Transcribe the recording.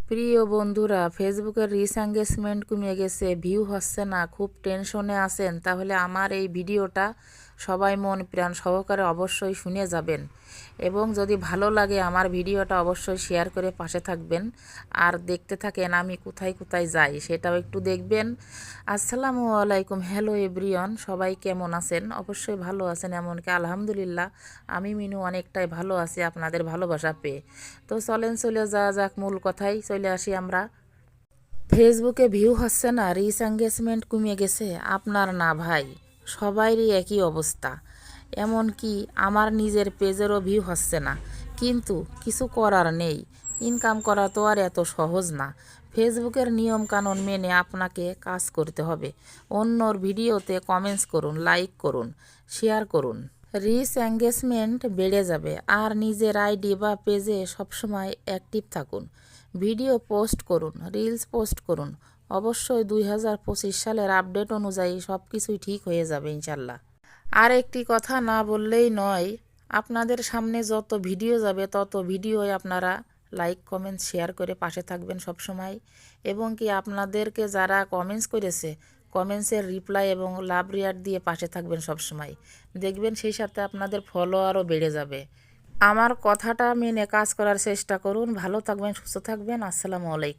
প্রিয় বন্ধুরা, ফেসবুকের রিচ এঙ্গেজমেন্ট কমে গেছে, ভিউ হচ্ছে না, খুব টেনশনে আছেন, তাহলে আমার এই ভিডিওটা সবাই মন প্রাণ সহকারে অবশ্যই শুনে যাবেন এবং যদি ভালো লাগে আমার ভিডিওটা অবশ্যই শেয়ার করে পাশে থাকবেন আর দেখতে থাকেন আমি কোথায় কোথায় যাই সেটাও একটু দেখবেন। আসসালামু আলাইকুম, হ্যালো এভরিওয়ান, সবাই কেমন আছেন? অবশ্যই ভালো আছেন, এমনকি আলহামদুলিল্লাহ আমি মিনু অনেকটাই ভালো আছি আপনাদের ভালোবাসা পেয়ে। তো চলেন চলে যাওয়া যাক মূল কথায় চলে আসি আমরা। ফেসবুকে ভিউ হচ্ছে না, রিচ এঙ্গেজমেন্ট কমে গেছে, আপনার না ভাই, সবাইরই একই অবস্থা। এমনকি আমার নিজের পেজেরও ভিউ হচ্ছে না, কিন্তু কিছু করার নেই, ইনকাম করা তো আর এত সহজ না। ফেসবুকের নিয়ম কানুন মেনে আপনাকে কাজ করতে হবে। অন্যর ভিডিওতে কমেন্টস করুন, লাইক করুন, শেয়ার করুন, রিচ এঙ্গেজমেন্ট বেড়ে যাবে। আর নিজের আইডি বা পেজে সবসময় অ্যাক্টিভ থাকুন, ভিডিও পোস্ট করুন, রিলস পোস্ট করুন। অবশ্যই 2025 সালের আপডেট অনুযায়ী সব কিছুই ঠিক হয়ে যাবে ইনশাল্লাহ। আর একটি কথা না বললেই নয়, আপনাদের সামনে যত ভিডিও যাবে তত ভিডিওই আপনারা লাইক কমেন্ট শেয়ার করে পাশে থাকবেন সব সময়। এবং কি আপনাদেরকে যারা কমেন্টস করেছে কমেন্টসের রিপ্লাই এবং লাভ রিয়াক্ট দিয়ে পাশে থাকবেন সব সময়, দেখবেন সেই সাথে আপনাদের ফলোয়ারও বেড়ে যাবে। আমার কথাটা মেনে কাজ করার চেষ্টা করুন। ভালো থাকবেন, সুস্থ থাকবেন। আসসালামু আলাইকুম।